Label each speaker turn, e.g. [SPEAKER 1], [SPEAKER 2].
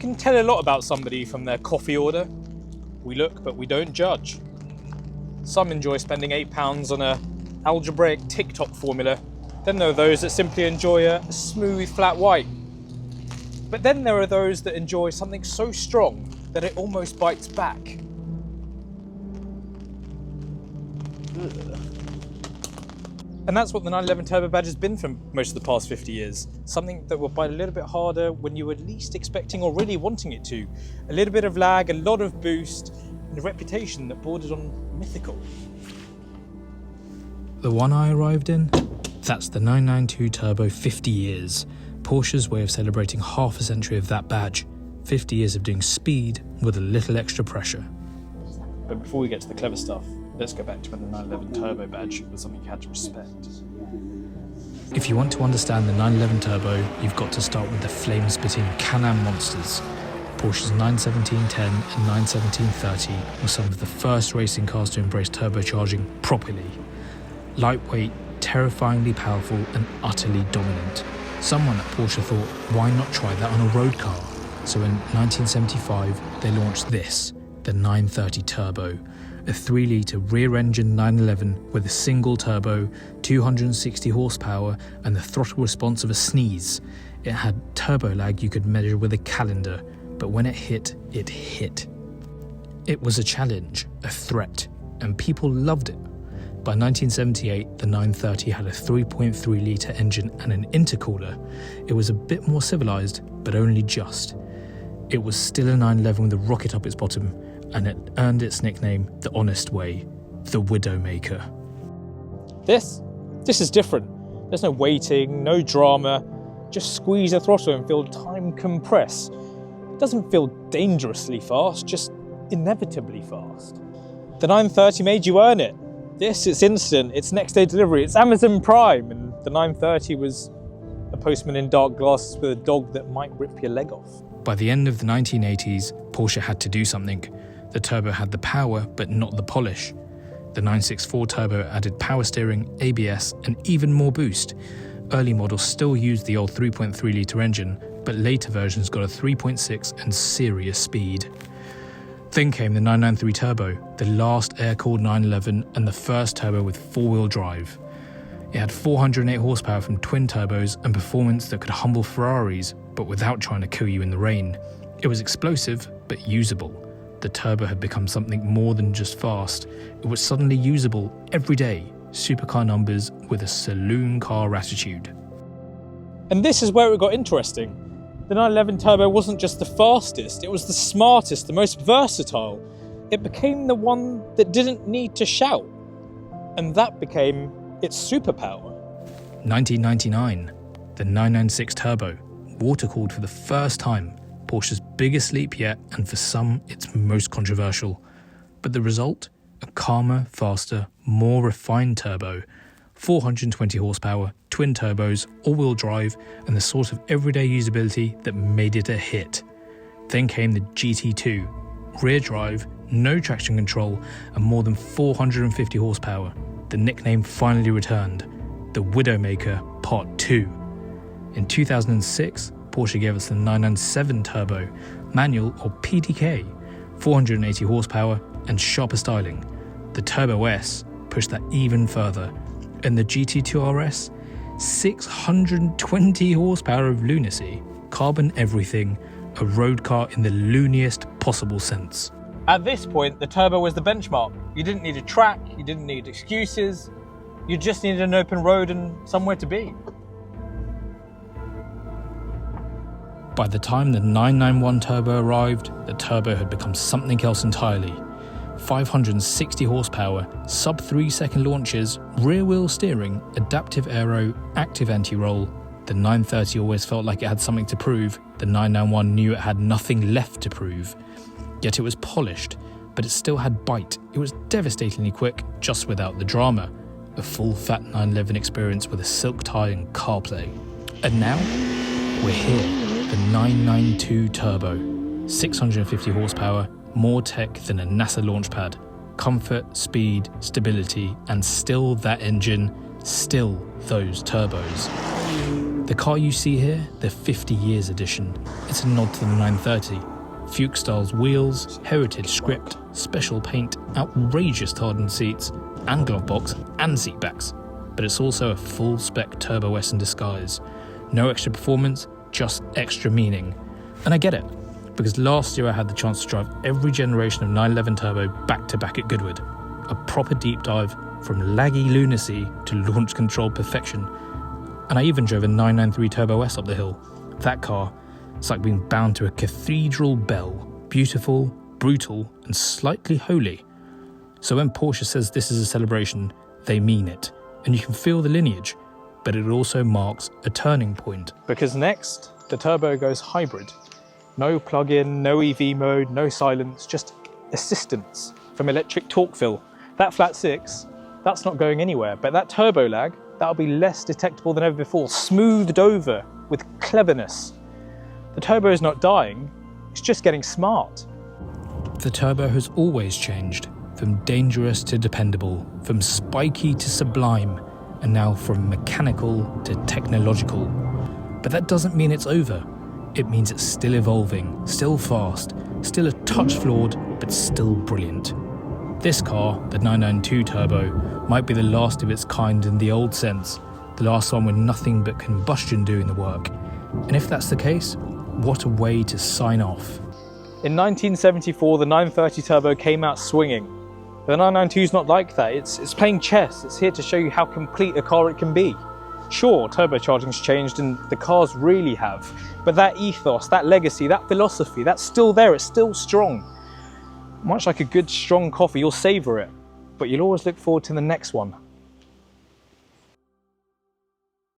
[SPEAKER 1] can tell a lot about somebody from their coffee order. We look, but we don't judge. Some enjoy spending £8 on a algebraic TikTok formula. Then there are those that simply enjoy a smooth, flat white. But then there are those that enjoy something so strong that it almost bites back. Ugh. And that's what the 911 Turbo badge has been for most of the past 50 years. Something that will bite a little bit harder when you were least expecting or really wanting it to. A little bit of lag, a lot of boost, and a reputation that bordered on mythical.
[SPEAKER 2] The one I arrived in? That's the 992 Turbo 50 years. Porsche's way of celebrating half a century of that badge. 50 years of doing speed with a little extra pressure.
[SPEAKER 1] But before we get to the clever stuff, let's go back to when the 911 Turbo badge was something you had to respect.
[SPEAKER 2] If you want to understand the 911 Turbo, you've got to start with the flame-spitting Can-Am monsters. Porsche's 91710 and 91730 were some of the first racing cars to embrace turbocharging properly. Lightweight, terrifyingly powerful and utterly dominant. Someone at Porsche thought, why not try that on a road car? So in 1975, they launched this, the 930 Turbo, a 3-litre rear-engine 911 with a single turbo, 260 horsepower and the throttle response of a sneeze. It had turbo lag you could measure with a calendar, but when it hit, it hit. It was a challenge, a threat, and people loved it. By 1978, the 930 had a 3.3-litre engine and an intercooler. It was a bit more civilised, but only just. It was still a 911 with a rocket up its bottom, and it earned its nickname the honest way, the Widowmaker.
[SPEAKER 1] This is different. There's no waiting, no drama. Just squeeze the throttle and feel time compress. It doesn't feel dangerously fast, just inevitably fast. The 930 made you earn it. This, it's instant, it's next day delivery, it's Amazon Prime, and the 930 was a postman in dark glasses with a dog that might rip your leg off.
[SPEAKER 2] By the end of the 1980s, Porsche had to do something. The Turbo had the power, but not the polish. The 964 Turbo added power steering, ABS, and even more boost. Early models still used the old 3.3-litre engine, but later versions got a 3.6 and serious speed. Then came the 993 Turbo, the last air-cooled 911 and the first turbo with four-wheel drive. It had 408 horsepower from twin turbos and performance that could humble Ferraris, but without trying to kill you in the rain. It was explosive, but usable. The Turbo had become something more than just fast. It was suddenly usable every day, supercar numbers with a saloon car attitude.
[SPEAKER 1] And this is where it got interesting. The 911 Turbo wasn't just the fastest, it was the smartest, the most versatile. It became the one that didn't need to shout. And that became its superpower.
[SPEAKER 2] 1999, the 996 Turbo, water-cooled for the first time, Porsche's biggest leap yet, and for some, its most controversial. But the result? A calmer, faster, more refined turbo. 420 horsepower, twin turbos, all-wheel drive, and the sort of everyday usability that made it a hit. Then came the GT2, rear drive, no traction control, and more than 450 horsepower. The nickname finally returned, the Widowmaker Part 2. In 2006, Porsche gave us the 997 Turbo, manual or PDK, 480 horsepower and sharper styling. The Turbo S pushed that even further. And the GT2 RS, 620 horsepower of lunacy, carbon everything, a road car in the looniest possible sense.
[SPEAKER 1] At this point, the Turbo was the benchmark. You didn't need a track, you didn't need excuses, you just needed an open road and somewhere to be.
[SPEAKER 2] By the time the 991 Turbo arrived, the Turbo had become something else entirely. 560 horsepower, sub-3 second launches, rear-wheel steering, adaptive aero, active anti-roll. The 930 always felt like it had something to prove. The 991 knew it had nothing left to prove. Yet it was polished, but it still had bite. It was devastatingly quick, just without the drama. A full fat 911 experience with a silk tie and CarPlay. And now, we're here. The 992 Turbo, 650 horsepower, more tech than a NASA launch pad. Comfort, speed, stability, and still that engine, still those turbos. The car you see here, the 50 years edition. It's a nod to the 930. Fuchs styles wheels, heritage script, special paint, outrageous hardened seats, and glove box and seat backs. But it's also a full spec Turbo S in disguise. No extra performance, just extra meaning. And I get it, because last year I had the chance to drive every generation of 911 Turbo back to back at Goodwood. A proper deep dive from laggy lunacy to launch control perfection. And I even drove a 993 Turbo S up the hill. That car, it's like being bound to a cathedral bell. Beautiful, brutal, and slightly holy. So when Porsche says this is a celebration, they mean it. And you can feel the lineage, but it also marks a turning point.
[SPEAKER 1] Because next, the Turbo goes hybrid. No plug-in, no EV mode, no silence, just assistance from electric torque fill. That flat six, that's not going anywhere, but that turbo lag, that'll be less detectable than ever before, smoothed over with cleverness. The Turbo is not dying, it's just getting smart.
[SPEAKER 2] The Turbo has always changed, from dangerous to dependable, from spiky to sublime, and now from mechanical to technological. But that doesn't mean it's over. It means it's still evolving, still fast, still a touch flawed, but still brilliant. This car, the 992 Turbo, might be the last of its kind in the old sense, the last one with nothing but combustion doing the work. And if that's the case, what a way to sign off.
[SPEAKER 1] In 1974, the 930 Turbo came out swinging. The 992 is not like that, it's playing chess, it's here to show you how complete a car it can be. Sure, turbocharging's changed and the cars really have, but that ethos, that legacy, that philosophy, that's still there, it's still strong. Much like a good strong coffee, you'll savour it, but you'll always look forward to the next one.